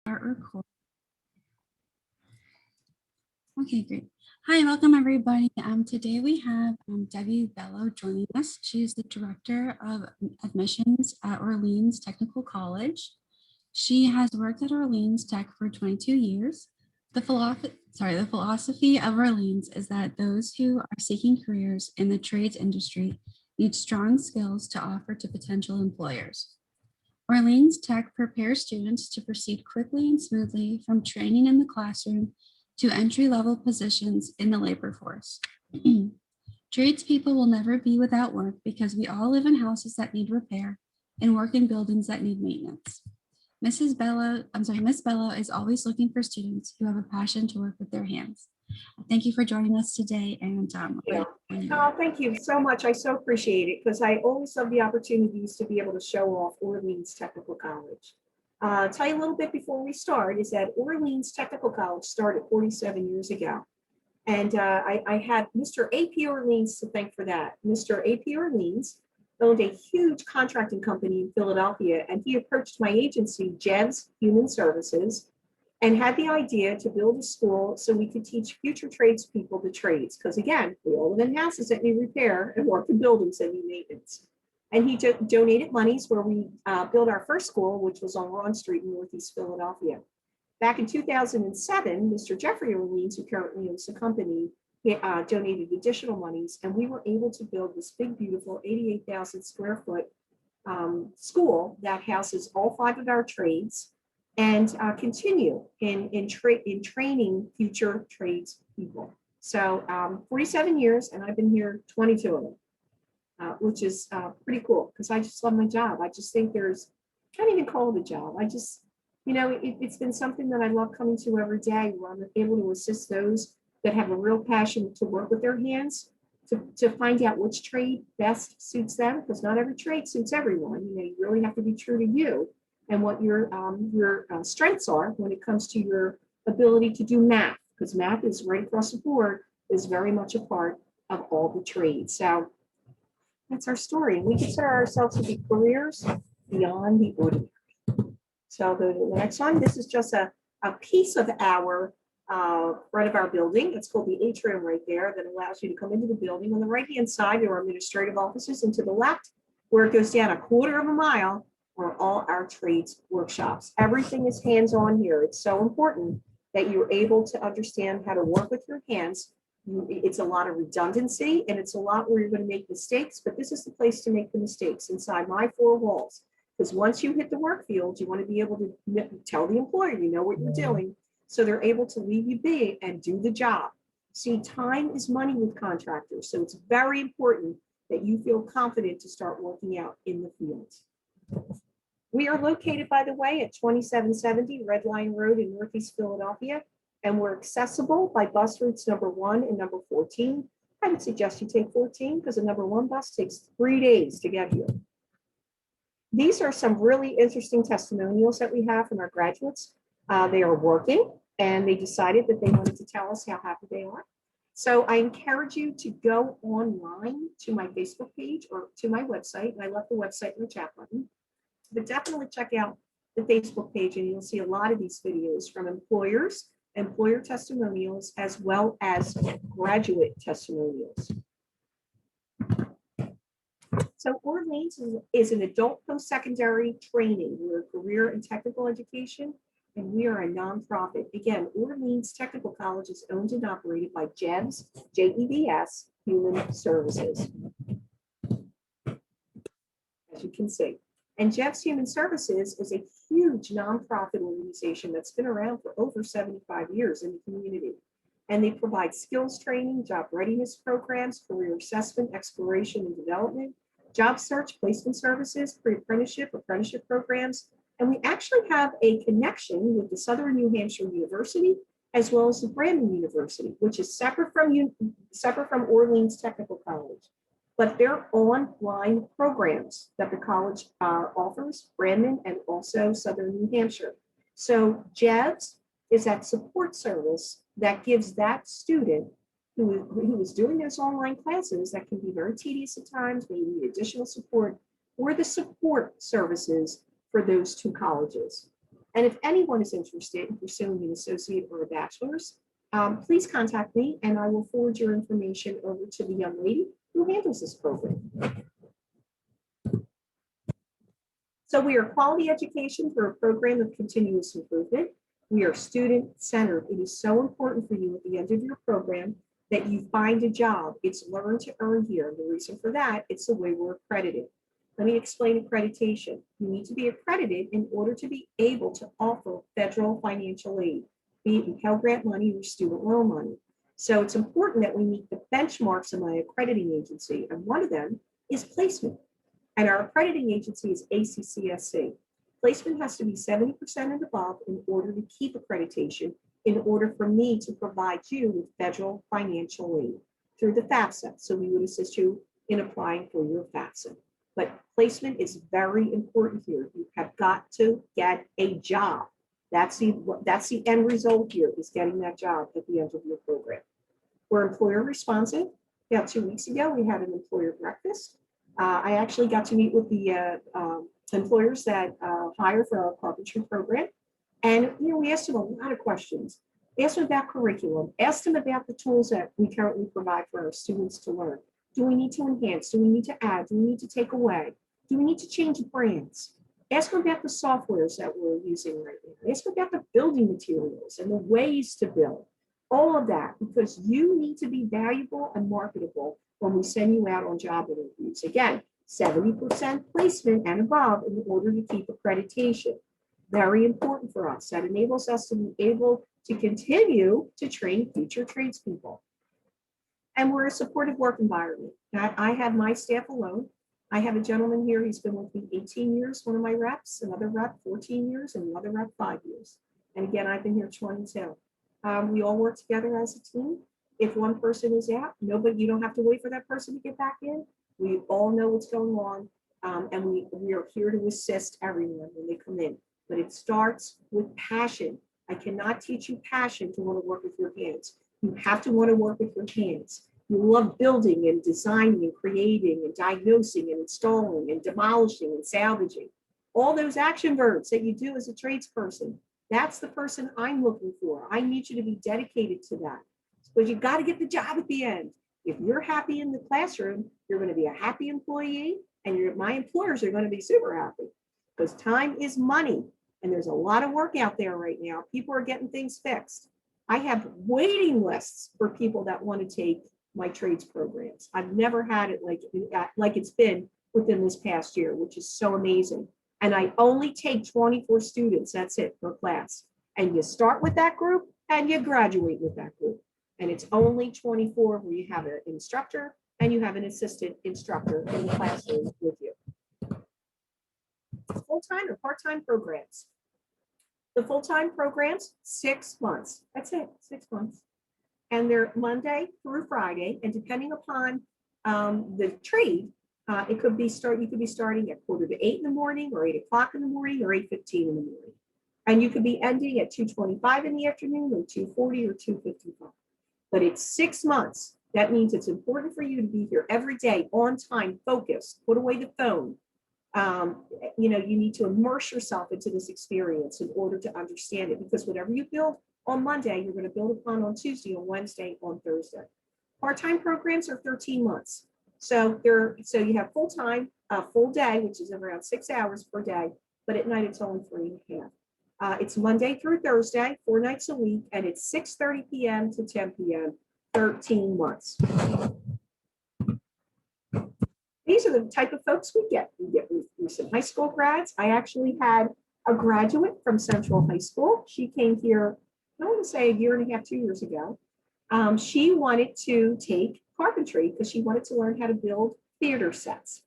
Start record. Okay, great. Hi, welcome everybody. Today we have Debbie Bello joining us. She is the Director of Admissions at Orleans Technical College. She has worked at Orleans Tech for 22 years. The philosophy of Orleans is that those who are seeking careers in the trades industry need strong skills to offer to potential employers. Orleans Tech prepares students to proceed quickly and smoothly from training in the classroom to entry-level positions in the labor force. Tradespeople will never be without work because we all live in houses that need repair and work in buildings that need maintenance. Miss Bello is always looking for students who have a passion to work with their hands. Thank you for joining us today. And thank you so much. I so appreciate it because I always love the opportunities to be able to show off Orleans Technical College. Tell you a little bit before we start is that Orleans Technical College started 47 years ago. And I had Mr. A.P. Orleans to thank for that. Mr. A.P. Orleans owned a huge contracting company in Philadelphia, and he approached my agency, Jev's Human Services, and had the idea to build a school so we could teach future tradespeople the trades. Because again, we all live in houses that need repair and work in buildings that need maintenance. And he donated monies where we built our first school, which was on Ron Street in Northeast Philadelphia. Back in 2007, Mr. Jeffrey Orleans, who currently owns the company, donated additional monies, and we were able to build this big, beautiful 88,000 square foot school that houses all 5 of our trades and continue in training future trades people. So 47 years, and I've been here 22 of them, which is pretty cool because I just love my job. I just think can't even call it a job. It's been something that I love coming to every day where I'm able to assist those that have a real passion to work with their hands to find out which trade best suits them, because not every trade suits everyone. You really have to be true to you and what your strengths are when it comes to your ability to do math, because math is right across the board, is very much a part of all the trades. So that's our story. And we consider ourselves to be careers beyond the ordinary. So go to the next one. This is just a piece of our front of our building. It's called the atrium right there that allows you to come into the building. On the right-hand side, there are administrative offices, and to the left, where it goes down a quarter of a mile, are all our trades workshops. Everything is hands-on here. It's so important that you're able to understand how to work with your hands. It's a lot of redundancy, and it's a lot where you're going to make mistakes, but this is the place to make the mistakes inside my 4 walls. Because once you hit the work field, you want to be able to tell the employer you know what you're doing, so they're able to leave you be and do the job. See, time is money with contractors, so it's very important that you feel confident to start working out in the field. We are located, by the way, at 2770 Red Line Road in Northeast Philadelphia, and we're accessible by bus routes number 1 and number 14. I would suggest you take 14 because the number 1 bus takes 3 days to get here. These are some really interesting testimonials that we have from our graduates. They are working, and they decided that they wanted to tell us how happy they are. So I encourage you to go online to my Facebook page or to my website. And I left the website in the chat button. But definitely check out the Facebook page, and you'll see a lot of these videos from employers, employer testimonials, as well as graduate testimonials. So Orleans is an adult post-secondary training. We're a career and technical education, and we are a nonprofit. Again, Orleans Technical College is owned and operated by Jev's, Jevs, Human Services, as you can see. And Jev's Human Services is a huge nonprofit organization that's been around for over 75 years in the community. And they provide skills training, job readiness programs, career assessment, exploration and development, job search, placement services, pre-apprenticeship, apprenticeship programs. And we actually have a connection with the Southern New Hampshire University, as well as the Brandon University, which is separate from Orleans Technical College. But they're online programs that the college offers, Brandon and also Southern New Hampshire. So Jev's is that support service that gives that student who is doing those online classes that can be very tedious at times, may need additional support, or the support services for those 2 colleges. And if anyone is interested in pursuing an associate or a bachelor's, please contact me and I will forward your information over to the young lady who handles this program. So we are quality education through a program of continuous improvement. We are student-centered. It is so important for you at the end of your program that you find a job. It's learn to earn here. The reason for that, it's the way we're accredited. Let me explain accreditation. You need to be accredited in order to be able to offer federal financial aid, be it in Pell Grant money or student loan money. So it's important that we meet the benchmarks of my accrediting agency, and one of them is placement. And our accrediting agency is ACCSC. Placement has to be 70% and above in order to keep accreditation, in order for me to provide you with federal financial aid through the FAFSA. So we would assist you in applying for your FAFSA. But placement is very important here. You have got to get a job. That's the end result here, is getting that job at the end of your program. We're employer responsive. About 2 weeks ago, we had an employer breakfast. I actually got to meet with the employers that hire for our carpentry program. And we asked them a lot of questions. Asked them about curriculum, asked them about the tools that we currently provide for our students to learn. Do we need to enhance? Do we need to add? Do we need to take away? Do we need to change brands? Ask them about the softwares that we're using right now. Ask them about the building materials and the ways to build. All of that, because you need to be valuable and marketable when we send you out on job interviews. Again, 70% placement and above in order to keep accreditation. Very important for us. That enables us to be able to continue to train future tradespeople. And we're a supportive work environment. Now, I have my staff alone. I have a gentleman here, he's been with me 18 years, one of my reps, another rep 14 years, and another rep 5 years. And again, I've been here 22. We all work together as a team. If one person is out, you don't have to wait for that person to get back in. We all know what's going on, and we are here to assist everyone when they come in. But it starts with passion. I cannot teach you passion to want to work with your hands. You have to want to work with your hands. You love building and designing and creating and diagnosing and installing and demolishing and salvaging. All those action verbs that you do as a tradesperson, that's the person I'm looking for. I need you to be dedicated to that. But you got to get the job at the end. If you're happy in the classroom, you're going to be a happy employee, and my employers are going to be super happy, because time is money. And there's a lot of work out there right now. People are getting things fixed. I have waiting lists for people that want to take my trades programs. I've never had it like it's been within this past year, which is so amazing. And I only take 24 students, that's it, per class. And you start with that group and you graduate with that group. And it's only 24 where you have an instructor and you have an assistant instructor in the classroom with you. Full-time or part-time programs. The full-time programs, 6 months. That's it, 6 months. And they're Monday through Friday. And depending upon the trade, you could be starting at 7:45 in the morning, or 8 o'clock in the morning, or 8:15 in the morning. And you could be ending at 2:25 in the afternoon, or 2:40 or 2:55. But it's 6 months. That means it's important for you to be here every day, on time, focused, put away the phone. You need to immerse yourself into this experience in order to understand it, because whatever you build on Monday, you're going to build upon on Tuesday, on Wednesday, on Thursday. Part-time programs are 13 months. So you have full-time, full day, which is around 6 hours per day, but at night it's only 3.5. It's Monday through Thursday, 4 nights a week, and it's 6:30 p.m. to 10 p.m., 13 months. These are the type of folks we get. We get recent high school grads. I actually had a graduate from Central High School. She came here, I want to say a year and a half, 2 years ago. She wanted to take carpentry because she wanted to learn how to build theater sets.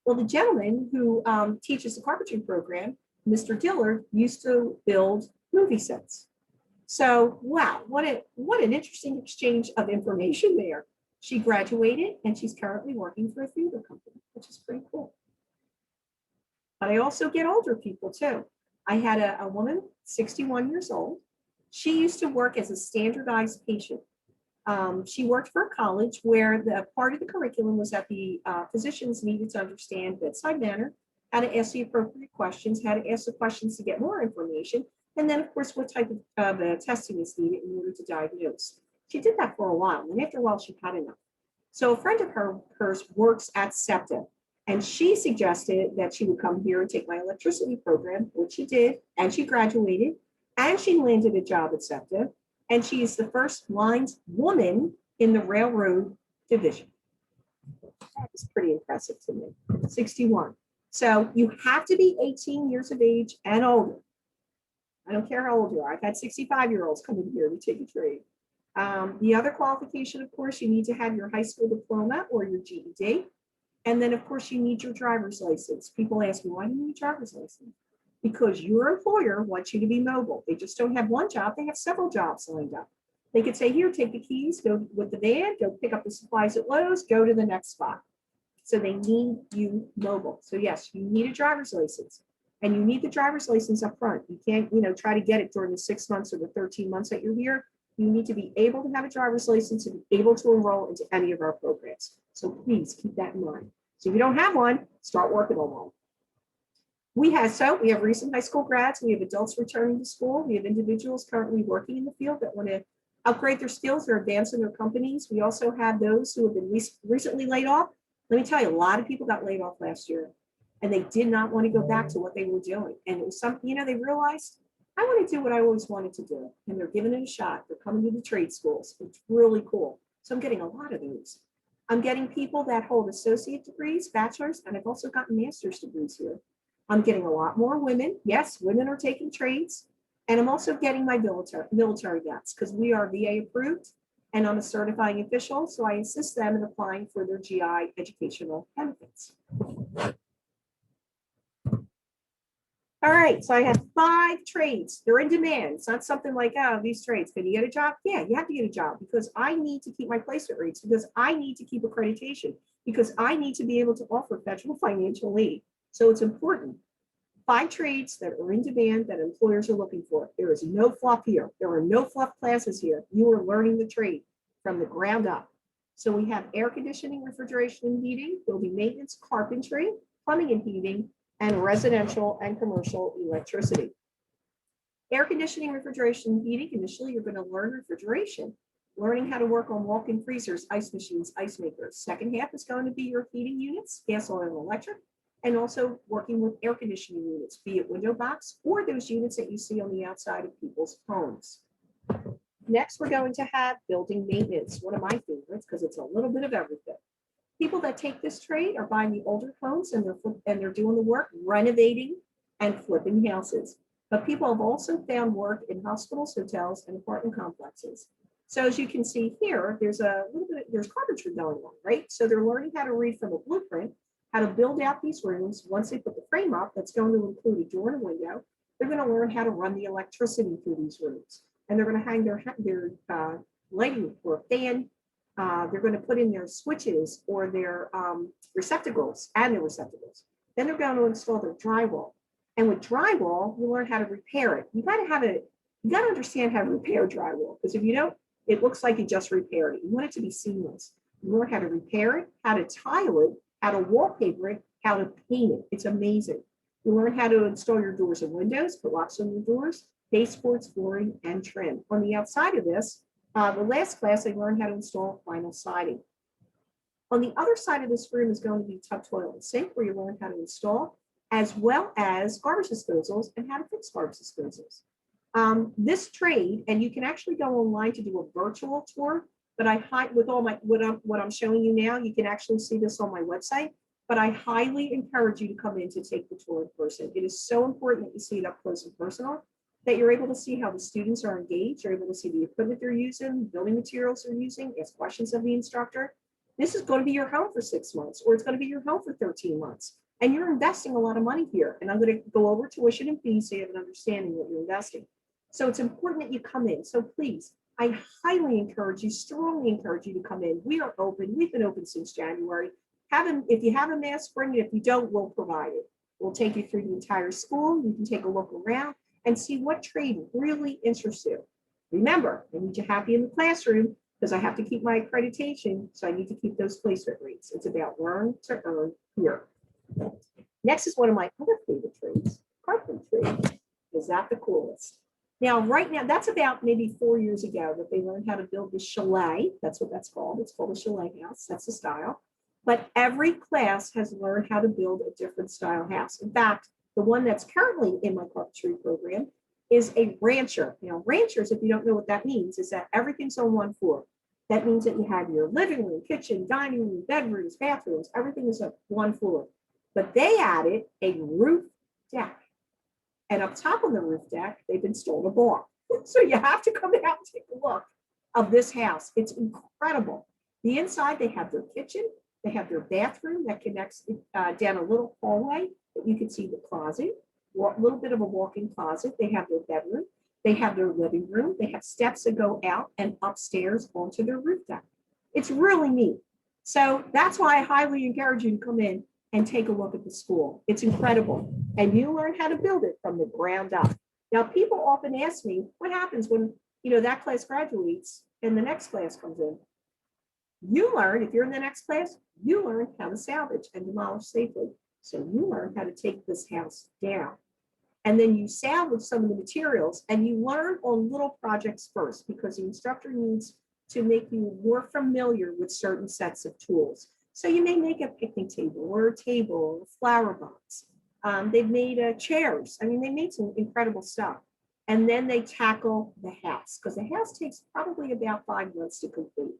Well, the gentleman who teaches the carpentry program, Mr. Dillard, used to build movie sets. So, wow, what an interesting exchange of information there. She graduated and she's currently working for a theater company, which is pretty cool. But I also get older people too. I had a woman, 61 years old. She used to work as a standardized patient. She worked for a college where the part of the curriculum was that the physicians needed to understand bedside manner how to ask the appropriate questions, how to ask the questions to get more information, and then, of course, what type of testing is needed in order to diagnose. She did that for a while, and after a while, she had enough. So a friend of hers works at SEPTA, and she suggested that she would come here and take my electricity program, which she did, and she graduated, and she landed a job at SEPTA, and she is the first blind woman in the railroad division. That is pretty impressive to me. 61. So you have to be 18 years of age and older. I don't care how old you are. I've had 65-year-olds come in here to take a trade. The other qualification, of course, you need to have your high school diploma or your GED. And then, of course, you need your driver's license. People ask me, why do you need a driver's license? Because your employer wants you to be mobile. They just don't have one job. They have several jobs lined up. They could say, here, take the keys, go with the van, go pick up the supplies at Lowe's, go to the next spot. So they need you mobile. So yes, you need a driver's license. And you need the driver's license up front. You can't, try to get it during the 6 months or the 13 months that you're here. You need to be able to have a driver's license and be able to enroll into any of our programs. So please keep that in mind. So if you don't have one, start working on one. We have recent high school grads. We have adults returning to school. We have individuals currently working in the field that want to upgrade their skills or advance in their companies. We also have those who have been recently laid off. Let me tell you, a lot of people got laid off last year, and they did not want to go back to what they were doing. And it was something, they realized, I want to do what I always wanted to do. And they're giving it a shot. They're coming to the trade schools. It's really cool. So I'm getting a lot of these. I'm getting people that hold associate degrees, bachelor's, and I've also gotten master's degrees here. I'm getting a lot more women. Yes, women are taking trades. And I'm also getting my military vets because we are VA approved and I'm a certifying official. So I assist them in applying for their GI educational benefits. All right, so I have 5 trades. They're in demand. It's not something like, oh, these trades, can you get a job? Yeah, you have to get a job because I need to keep my placement rates, because I need to keep accreditation, because I need to be able to offer federal financial aid. So it's important. 5 trades that are in demand that employers are looking for. There is no fluff here. There are no fluff classes here. You are learning the trade from the ground up. So we have air conditioning, refrigeration, and heating, building maintenance, carpentry, plumbing and heating, and residential and commercial electricity. Air conditioning, refrigeration, and heating. Initially, you're going to learn refrigeration, learning how to work on walk-in freezers, ice machines, ice makers. Second half is going to be your heating units, gas, oil, and electric, and also working with air conditioning units, be it window box or those units that you see on the outside of people's homes. Next, we're going to have building maintenance, one of my favorites because it's a little bit of everything. People that take this trade are buying the older homes and they're doing the work, renovating and flipping houses. But people have also found work in hospitals, hotels, and apartment complexes. So as you can see here, there's carpentry going on, right? So they're learning how to read from a blueprint, how to build out these rooms. Once they put the frame up, that's going to include a door and a window. They're going to learn how to run the electricity through these rooms. And they're going to hang their lighting or fan. They're going to put in their switches or their receptacles. Then they're going to install their drywall. And with drywall, you learn how to repair it. You got to understand how to repair drywall, because if you don't, it looks like you just repaired it. You want it to be seamless. You learn how to repair it, how to tile it, how to wallpaper it, how to paint it. It's amazing. You learn how to install your doors and windows, put locks on your doors, baseboards, flooring, and trim. On the outside of this, the last class, I learned how to install vinyl siding. On the other side of this room is going to be tub, toilet, and sink, where you learn how to install, as well as garbage disposals and how to fix garbage disposals. This trade, and you can actually go online to do a virtual tour, but with all my what I'm showing you now, you can actually see this on my website. But I highly encourage you to come in to take the tour in person. It is so important that you see it up close and personal, that you're able to see how the students are engaged, you're able to see the equipment they're using, building materials they're using, ask questions of the instructor. This is going to be your home for 6 months, or it's going to be your home for 13 months. And you're investing a lot of money here. And I'm going to go over tuition and fees so you have an understanding of what you're investing. So it's important that you come in. So please, I highly encourage you, strongly encourage you to come in. We are open. We've been open since January. If you have a mask, bring it. If you don't, we'll provide it. We'll take you through the entire school. You can take a look around and see what trade really interests you. Remember, I need you happy in the classroom because I have to keep my accreditation, so I need to keep those placement rates. It's about learn to earn here. Next is one of my other favorite trades, carpentry. Is that the coolest? Now, right now, that's about maybe 4 years ago that they learned how to build the chalet. That's what that's called. It's called a chalet house. That's the style. But every class has learned how to build a different style house. In fact, the one that's currently in my carpentry program is a rancher. Now, ranchers, if you don't know what that means, is that everything's on one floor. That means that you have your living room, kitchen, dining room, bedrooms, bathrooms, everything is on one floor. But they added a roof deck. And up top of the roof deck, they've installed a bar. So you have to come out and take a look of this house. It's incredible. The inside, they have their kitchen. They have their bathroom that connects down a little hallway that you can see the closet, a little bit of a walk-in closet. They have their bedroom. They have their living room. They have steps that go out and upstairs onto their roof deck. It's really neat. So that's why I highly encourage you to come in and take a look at the school. It's incredible. And you learn how to build it from the ground up. Now, people often ask me, what happens when that class graduates and the next class comes in? You learn, if you're in the next class, you learn how to salvage and demolish safely. So you learn how to take this house down. And then you salvage some of the materials and you learn on little projects first because the instructor needs to make you more familiar with certain sets of tools. So you may make a picnic table or a table or a flower box. They've made chairs. I mean, they made some incredible stuff. And then they tackle the house because the house takes probably about 5 months to complete.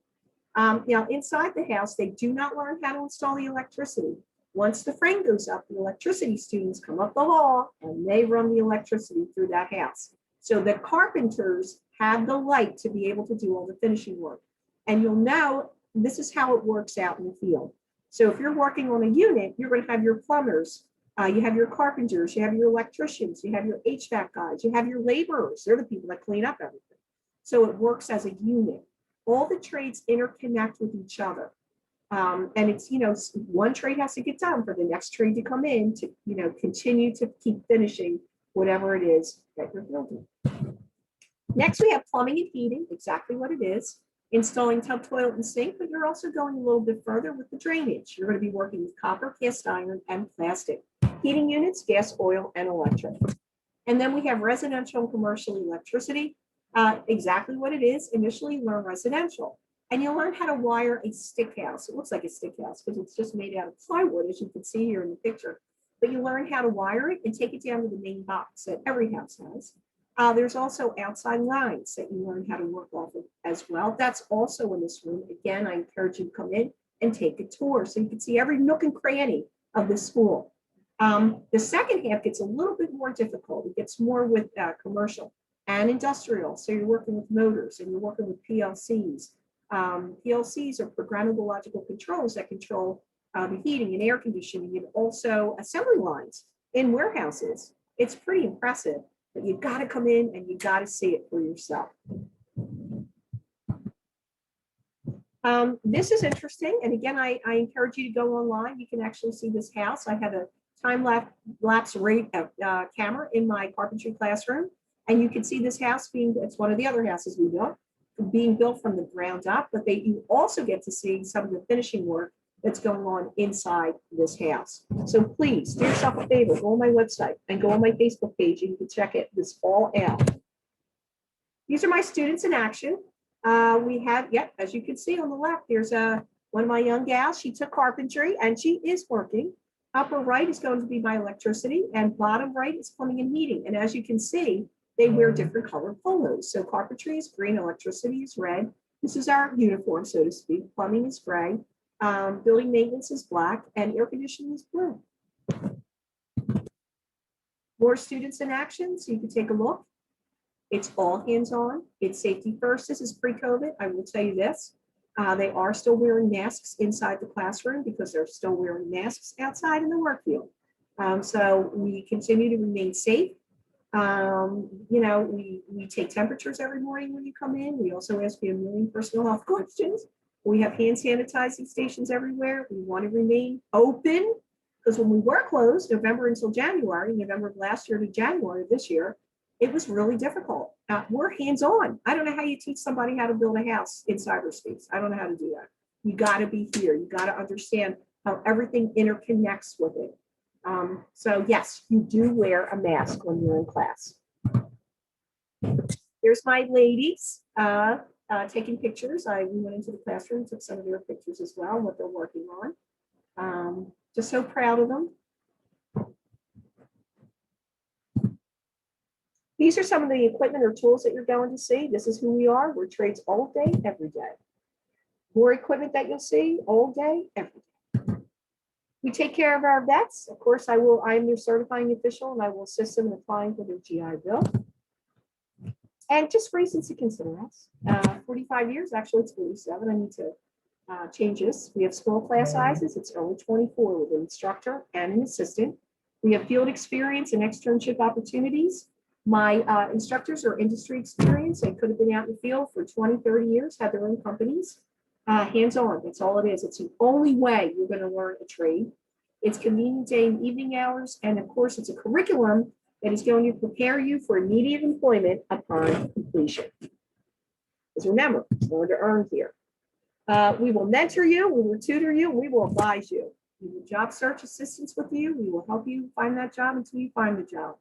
Now, inside the house, they do not learn how to install the electricity. Once the frame goes up, the electricity students come up the hall and they run the electricity through that house. So the carpenters have the light to be able to do all the finishing work. And you'll know this is how it works out in the field. So if you're working on a unit, you're going to have your plumbers, you have your carpenters, you have your electricians, you have your HVAC guys, you have your laborers. They're the people that clean up everything. So it works as a unit. All the trades interconnect with each other. And it's, one trade has to get done for the next trade to come in to, continue to keep finishing whatever it is that you're building. Next, we have plumbing and heating, exactly what it is. Installing tub, toilet, and sink, but you're also going a little bit further with the drainage. You're going to be working with copper, cast iron, and plastic. Heating units, gas, oil, and electric. And then we have residential and commercial electricity. Exactly what it is. Initially, learn residential. And you'll learn how to wire a stick house. It looks like a stick house because it's just made out of plywood, as you can see here in the picture. But you learn how to wire it and take it down to the main box that every house has. There's also outside lines that you learn how to work off of as well. That's also in this room. Again, I encourage you to come in and take a tour so you can see every nook and cranny of the school. The second half gets a little bit more difficult. It gets more with commercial and industrial. So you're working with motors and you're working with PLCs. PLCs are programmable logical controls that control the heating and air conditioning and also assembly lines in warehouses. It's pretty impressive, but you've got to come in and you got to see it for yourself. This is interesting. And again, I encourage you to go online. You can actually see this house. I had a time-lapse rate camera in my carpentry classroom. And you can see this house it's one of the other houses we built, being built from the ground up, but you also get to see some of the finishing work that's going on inside this house. So please do yourself a favor, go on my website and go on my Facebook page and you can check this all out. These are my students in action. We have, as you can see on the left, there's one of my young gals. She took carpentry and she is working. Upper right is going to be my electricity and bottom right is plumbing and heating. And as you can see, they wear different colored polos. So carpentry is green, electricity is red. This is our uniform, so to speak. Plumbing is gray, building maintenance is black, and air conditioning is blue. More students in action, so you can take a look. It's all hands-on. It's safety first. This is pre-COVID. I will tell you this. They are still wearing masks inside the classroom because they're still wearing masks outside in the work field. So we continue to remain safe. We take temperatures every morning when you come in. We also ask you a million personal health questions. We have hand sanitizing stations everywhere. We want to remain open because when we were closed November until January, November of last year to January of this year, it was really difficult. We're hands-on. I don't know how you teach somebody how to build a house in cyberspace. I don't know how to do that. You got to be here. You got to understand how everything interconnects with it. So yes, you do wear a mask when you're in class. Here's my ladies taking pictures. We went into the classroom, took some of their pictures as well, what they're working on. Just so proud of them. These are some of the equipment or tools that you're going to see. This is who we are. We're trades all day, every day. More equipment that you'll see all day, every day. We take care of our vets. Of course, I am their certifying official and I will assist them in applying for their GI Bill. And just reasons to consider us. 45 years, actually it's 47. I need to change this. We have small class sizes. It's only 24 with an instructor and an assistant. We have field experience and externship opportunities. My instructors are industry experience. They could have been out in the field for 20, 30 years, had their own companies. Hands-on, that's all it is. It's the only way you're going to learn a trade. It's convenient day and evening hours. And of course, it's a curriculum that is going to prepare you for immediate employment upon completion. Because remember, learn to earn here. We will mentor you, we will tutor you, we will advise you. We will job search assistance with you. We will help you find that job until you find the job.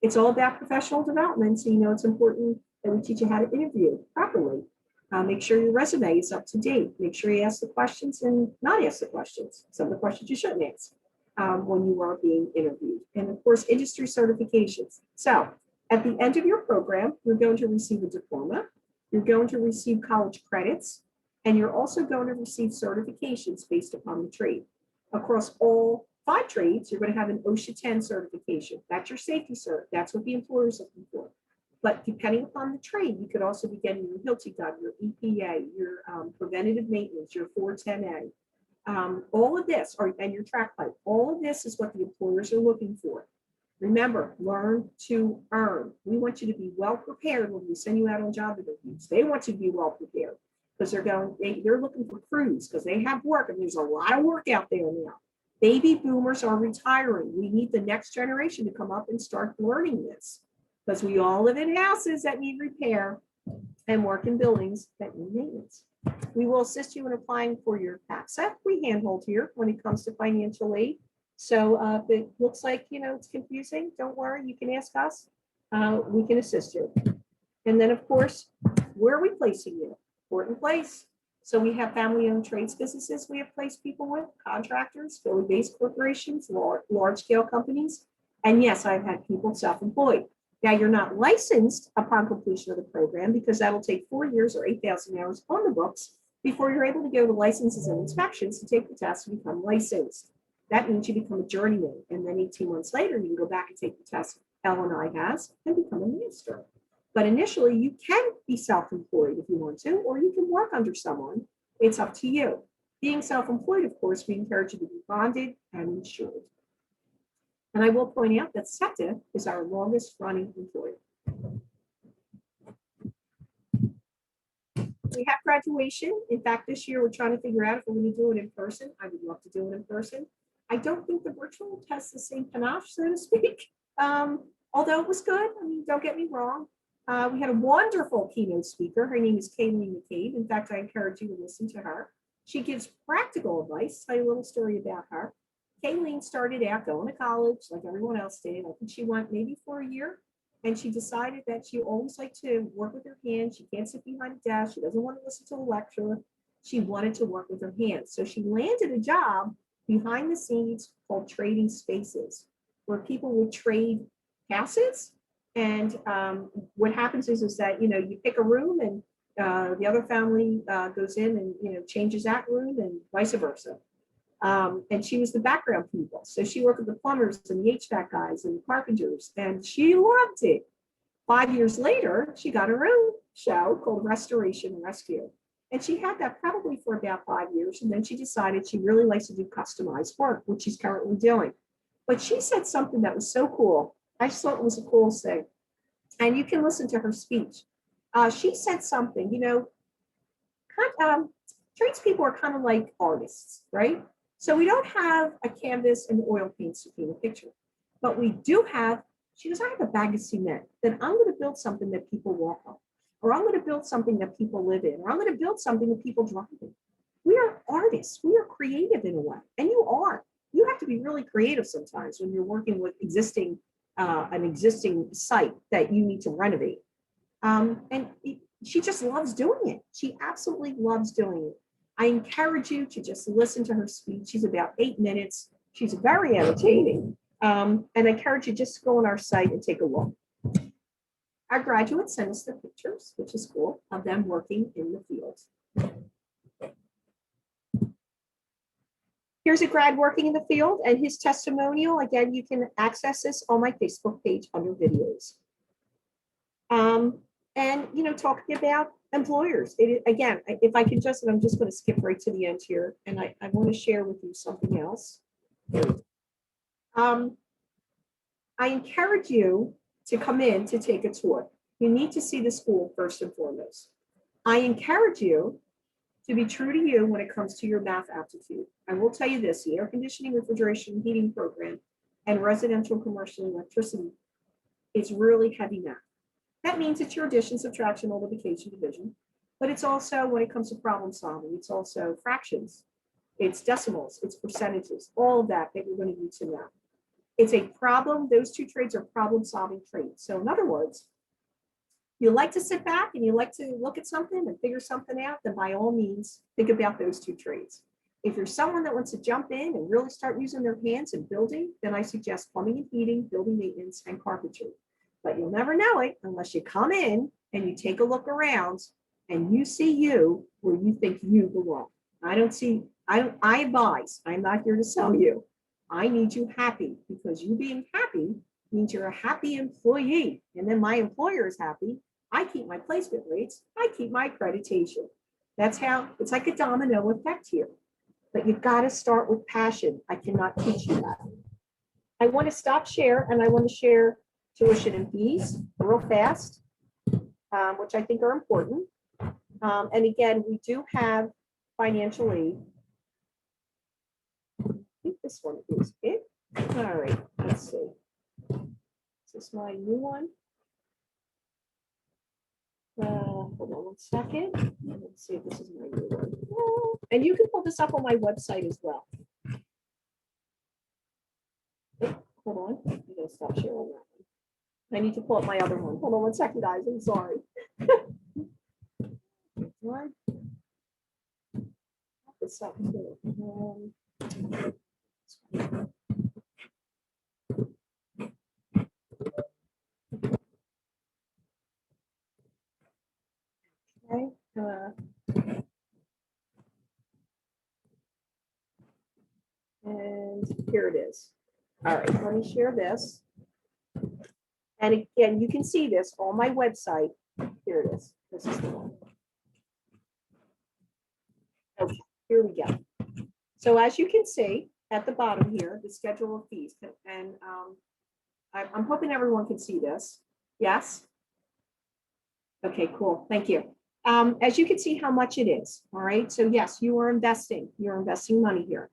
It's all about professional development, so you know it's important that we teach you how to interview properly. Make sure your resume is up to date. Make sure you ask the questions and not ask the questions. Some of the questions you shouldn't ask when you are being interviewed. And of course, industry certifications. So at the end of your program, you're going to receive a diploma. You're going to receive college credits. And you're also going to receive certifications based upon the trade. Across all 5 trades, you're going to have an OSHA 10 certification. That's your safety cert. That's what the employer is looking for. But depending upon the trade, you could also be getting your Hilti gun, your EPA, your preventative maintenance, your 410A. All of this, and your track pipe, all of this is what the employers are looking for. Remember, learn to earn. We want you to be well prepared when we send you out on job interviews. They want you to be well prepared because they're looking for crews because they have work and there's a lot of work out there now. Baby boomers are retiring. We need the next generation to come up and start learning this because we all live in houses that need repair and work in buildings that need maintenance. We will assist you in applying for your FAFSA. We handhold here when it comes to financial aid. So if it looks like, it's confusing, don't worry, you can ask us. We can assist you. And then, of course, where are we placing you? Important place. So we have family-owned trades businesses we have placed people with, contractors, Philly-based corporations, large-scale companies. And yes, I've had people self-employed. Now, you're not licensed upon completion of the program because that'll take 4 years or 8,000 hours on the books before you're able to go to licenses and inspections to take the test and become licensed. That means you become a journeyman. And then 18 months later, you can go back and take the test L&I has and become a master. But initially, you can be self-employed if you want to, or you can work under someone. It's up to you. Being self-employed, of course, we encourage you to be bonded and insured. And I will point out that SEPTA is our longest running employer. We have graduation. In fact, this year we're trying to figure out if we're going to do it in person. I would love to do it in person. I don't think the virtual test the same panache, so to speak. Although it was good. I mean, don't get me wrong. We had a wonderful keynote speaker. Her name is Mccabe. In fact, I encourage you to listen to her. She gives practical advice. Tell you a little story about her. Kayleen started out going to college like everyone else did. I think she went maybe for a year. And she decided that she always liked to work with her hands. She can't sit behind a desk. She doesn't want to listen to a lecturer. She wanted to work with her hands. So she landed a job behind the scenes called Trading Spaces, where people would trade houses. And what happens is that, you pick a room and the other family goes in and, changes that room and vice versa. And she was the background people. So she worked with the plumbers and the HVAC guys and the carpenters, and she loved it. 5 years later, she got her own show called Restoration and Rescue. And she had that probably for about 5 years. And then she decided she really likes to do customized work, which she's currently doing. But she said something that was so cool. I just thought it was the coolest thing. And you can listen to her speech. She said something, tradespeople are kind of like artists, right? So we don't have a canvas and oil paints to paint a picture, but we do have, she goes, I have a bag of cement that I'm going to build something that people walk on, or I'm going to build something that people live in, or I'm going to build something that people drive in. We are artists. We are creative in a way, and you are. you have to be really creative sometimes when you're working with an existing site that you need to renovate. And she just loves doing it. She absolutely loves doing it. I encourage you to just listen to her speech. She's about 8 minutes. She's very entertaining. And I encourage you just to go on our site and take a look. Our graduates send us the pictures, which is cool, of them working in the field. Here's a grad working in the field and his testimonial. Again, you can access this on my Facebook page under videos. And, you know, talking about employers. Again, if I can just, and I'm just going to skip right to the end here, and I want to share with you something else. I encourage you to come in to take a tour. You need to see the school first and foremost. I encourage you to be true to you when it comes to your math aptitude. I will tell you this, the air conditioning, refrigeration, heating program, and residential commercial electricity is really heavy math. That means it's your addition, subtraction, multiplication, division, but it's also, when it comes to problem solving, it's also fractions, it's decimals, it's percentages, all of that you're going to need to know. It's a problem, those two trades are problem solving trades. So in other words, you like to sit back and you like to look at something and figure something out, then by all means, think about those two trades. If you're someone that wants to jump in and really start using their hands and building, then I suggest plumbing and heating, building maintenance, and carpentry. But you'll never know it unless you come in and you take a look around and you see you where you think you belong. I advise, I'm not here to sell you. I need you happy, because you being happy means you're a happy employee. And then my employer is happy. I keep my placement rates. I keep my accreditation. That's how, it's like a domino effect here. But you've got to start with passion. I cannot teach you that. I want to stop share, and I want to share tuition and fees real fast, which I think are important. And again, we do have financial aid. I think this one is it. All right, let's see. Is this my new one? Hold on one second. Let's see if this is my new one. And you can pull this up on my website as well. Hold on, I'm gonna stop sharing that one. I need to pull up my other one. Hold on one second, guys. I'm sorry. What? This up too. Okay. And here it is. All right, let me share this. And again, you can see this on my website. Here it is. This is the one. Okay, here we go. So as you can see at the bottom here, the schedule of fees. And I'm hoping everyone can see this. Yes? Okay, cool. Thank you. As you can see how much it is. All right. So yes, you're investing money here.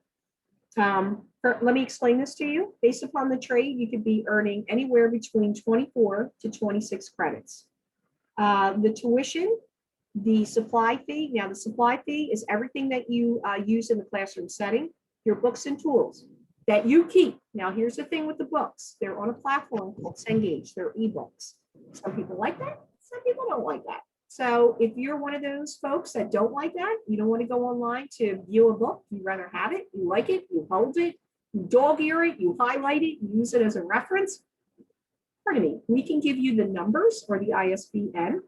Let me explain this to you. Based upon the trade, you could be earning anywhere between 24 to 26 credits. The tuition, the supply fee. Now, the supply fee is everything that you use in the classroom setting, your books and tools that you keep. Now, here's the thing with the books. They're on a platform called Cengage. They're ebooks. Some people like that. Some people don't like that. So if you're one of those folks that don't like that, you don't want to go online to view a book, you rather have it, you like it, you hold it, you dog ear it, you highlight it, you use it as a reference. Pardon me, we can give you the numbers or the ISBN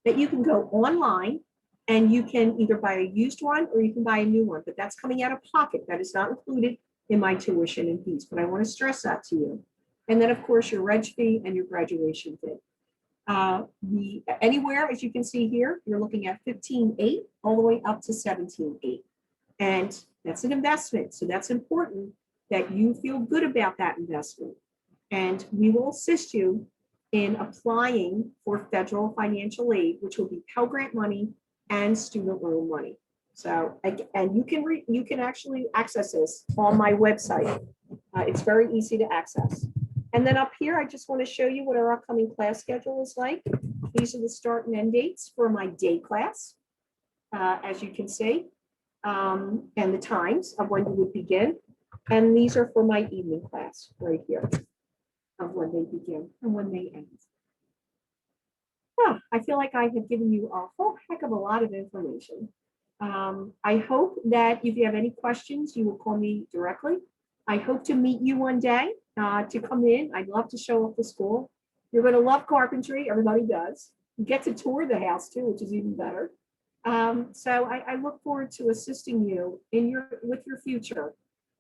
that you can go online and you can either buy a used one or you can buy a new one, but that's coming out of pocket. That is not included in my tuition and fees, but I want to stress that to you. And then of course your reg fee and your graduation fee. Anywhere, as you can see here, you're looking at 15.8 all the way up to 17.8. And that's an investment. So that's important that you feel good about that investment. And we will assist you in applying for federal financial aid, which will be Pell Grant money and student loan money. So, and you can actually access this on my website. It's very easy to access. And then up here, I just want to show you what our upcoming class schedule is like. These are the start and end dates for my day class, as you can see, and the times of when you would begin. And these are for my evening class right here of when they begin and when they end. Oh, I feel like I have given you a whole heck of a lot of information. I hope that if you have any questions, you will call me directly. I hope to meet you one day to come in. I'd love to show off the school. You're going to love carpentry. Everybody does. You get to tour the house too, which is even better. So I look forward to assisting you in with your future.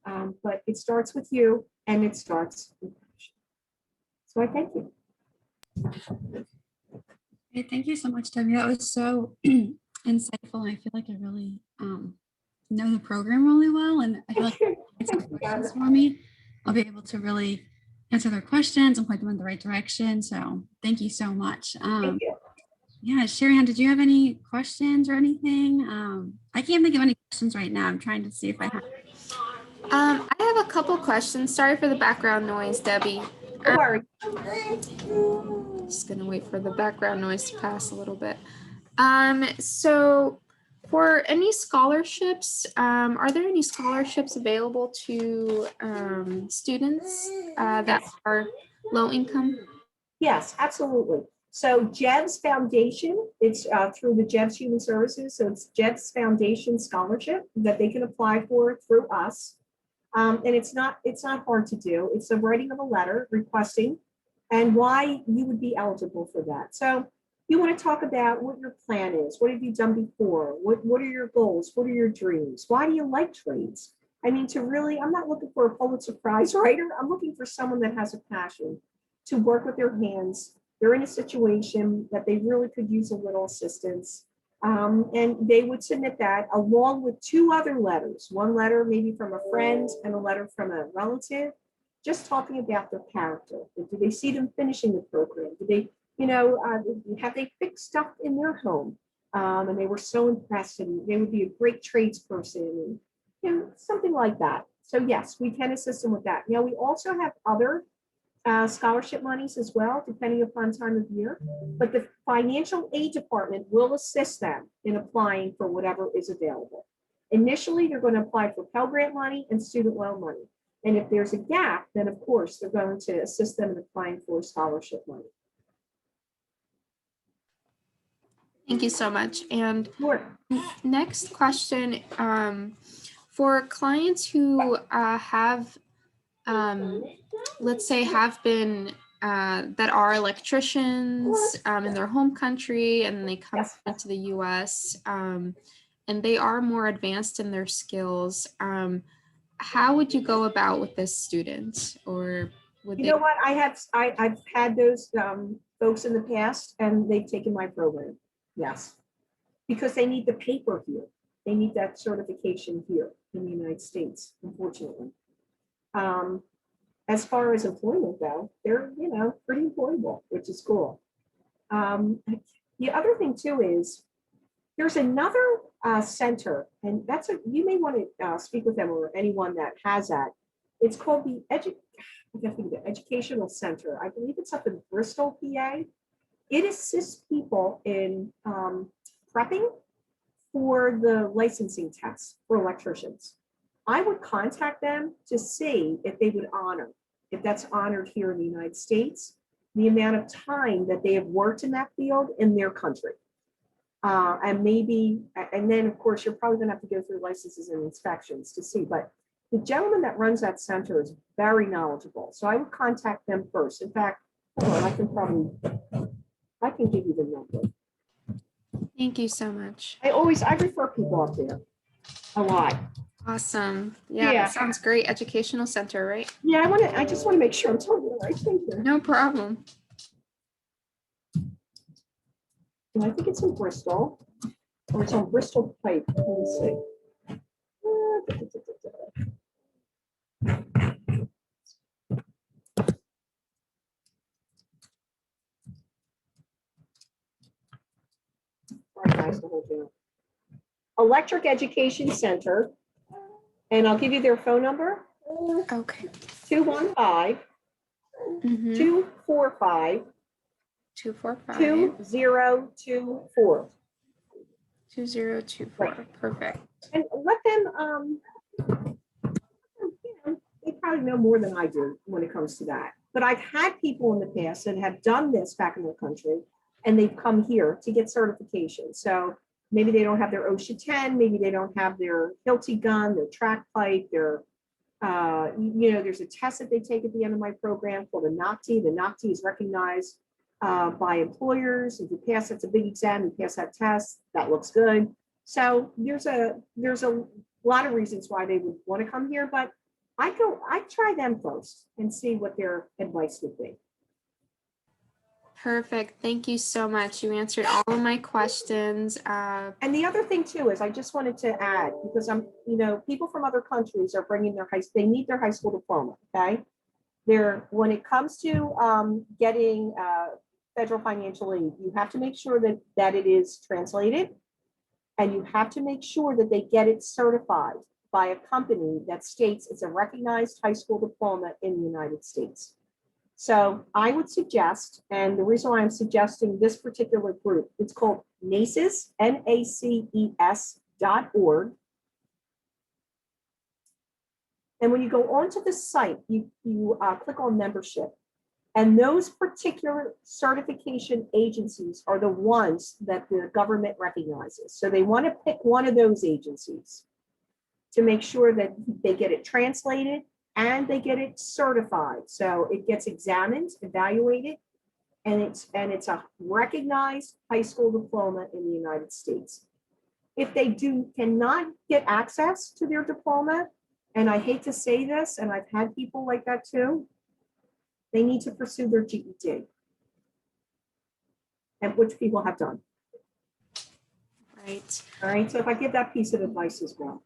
But it starts with you and it starts with passion. So I thank you. Okay, thank you so much, Debbie. That was so insightful. I feel like I really know the program really well, and I feel like it's questions for me. I'll be able to really answer their questions and point them in the right direction. So thank you so much. Thank you. Yeah, Sherry-Ann, did you have any questions or anything? I can't think of any questions right now. I'm trying to see if I have. I have a couple questions. Sorry for the background noise, Debbie. Don't worry. Just gonna wait for the background noise to pass a little bit. So for any scholarships, are there any scholarships available to students that are low income? Yes, absolutely. So Jeb's Foundation, it's through the Jeb's Human Services. So it's Jeb's Foundation Scholarship that they can apply for through us. And it's not hard to do. It's the writing of a letter requesting and why you would be eligible for that. So you want to talk about what your plan is. What have you done before? What are your goals? What are your dreams? Why do you like trades? I mean, to really, I'm not looking for a Pulitzer Prize writer. I'm looking for someone that has a passion to work with their hands. They're in a situation that they really could use a little assistance. And they would submit that along with two other letters, one letter maybe from a friend and a letter from a relative, just talking about their character. Do they see them finishing the program? Do they, have they fixed stuff in their home? And they were so impressed and they would be a great tradesperson and something like that. So yes, we can assist them with that. Now, we also have other scholarship monies as well, depending upon time of year. But the financial aid department will assist them in applying for whatever is available. Initially, they're going to apply for Pell Grant money and student loan money. And if there's a gap, then of course, they're going to assist them in applying for scholarship money. Thank you so much. And Sure. next question, for clients who have, let's say, have been that are electricians in their home country, and they come to the U.S. And they are more advanced in their skills. How would you go about with this student, or would You know what? I've had those folks in the past, and they've taken my program. Yes, because they need the paper here. They need that certification here in the United States, unfortunately. As far as employment though, they're, pretty employable, which is cool. The other thing too is there's another center, and you may want to speak with them or anyone that has that. It's called the Educational Center. I believe it's up in Bristol, PA. It assists people in prepping for the licensing tests for electricians. I would contact them to see if they would honor, if that's honored here in the United States, the amount of time that they have worked in that field in their country. And then of course, you're probably gonna have to go through licenses and inspections to see, but the gentleman that runs that center is very knowledgeable. So I would contact them first. In fact, hold on, I can give you the number. Thank you so much. I refer people up there a lot. Awesome. Yeah, that sounds great. Educational Center, right? Yeah, I just want to make sure I'm telling you the right thing here. No problem. I think it's in Bristol, or it's on Bristol Pike. Let me see. Sorry, guys, to hold you. Electric Education Center, and I'll give you their phone number. Okay. 215 245 245 2024. 2024. Perfect. And let them, probably know more than I do when it comes to that. But I've had people in the past that have done this back in their country, and they've come here to get certification. So maybe they don't have their OSHA 10, maybe they don't have their Hilti gun, their track pipe, their, there's a test that they take at the end of my program called a NOCTI. The NOCTI is recognized by employers. If you pass, it's a big exam, you pass that test, that looks good. So there's a lot of reasons why they would want to come here, but I try them first and see what their advice would be. Perfect. Thank you so much. You answered all of my questions. And the other thing too is I just wanted to add, because people from other countries are bringing they need their high school diploma. Okay, when it comes to getting federal financial aid, you have to make sure that it is translated, and you have to make sure that they get it certified by a company that states it's a recognized high school diploma in the United States. So I would suggest, and the reason why I'm suggesting this particular group, it's called NACES, NACES.org. And when you go onto the site, you click on membership. And those particular certification agencies are the ones that the government recognizes. So they want to pick one of those agencies to make sure that they get it translated and they get it certified. So it gets examined, evaluated, and it's a recognized high school diploma in the United States. If they cannot get access to their diploma, and I hate to say this, and I've had people like that too, they need to pursue their GED, and which people have done. Right. All right, so if I give that piece of advice as well.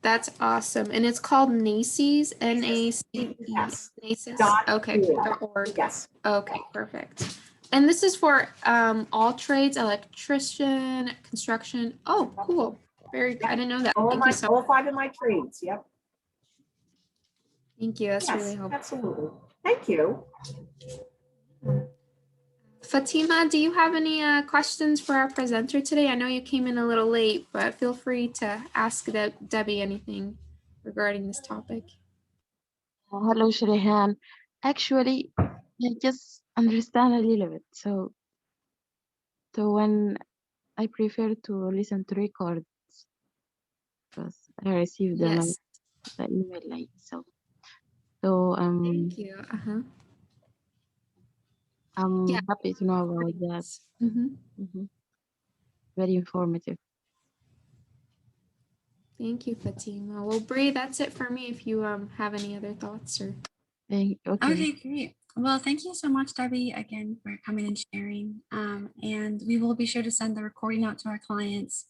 That's awesome. And it's called NACES, NACES. NACES. Okay. .org. Yes. Okay, perfect. And this is for all trades, electrician, construction. Oh, cool. Very good. I didn't know that. All 5 of my trades. Yep. Thank you. That's really helpful. Absolutely. Thank you. Fatima, do you have any questions for our presenter today? I know you came in a little late, but feel free to ask Debbie anything regarding this topic. Hello, Shrehan. Actually, I just understand a little bit. So when I prefer to listen to records because I received the email late. So thank you. I'm happy to know about that. Very informative. Thank you, Fatima. Well, Bree, that's it for me. If you have any other thoughts or. Okay, great. Well, thank you so much, Debbie, again for coming and sharing. And we will be sure to send the recording out to our clients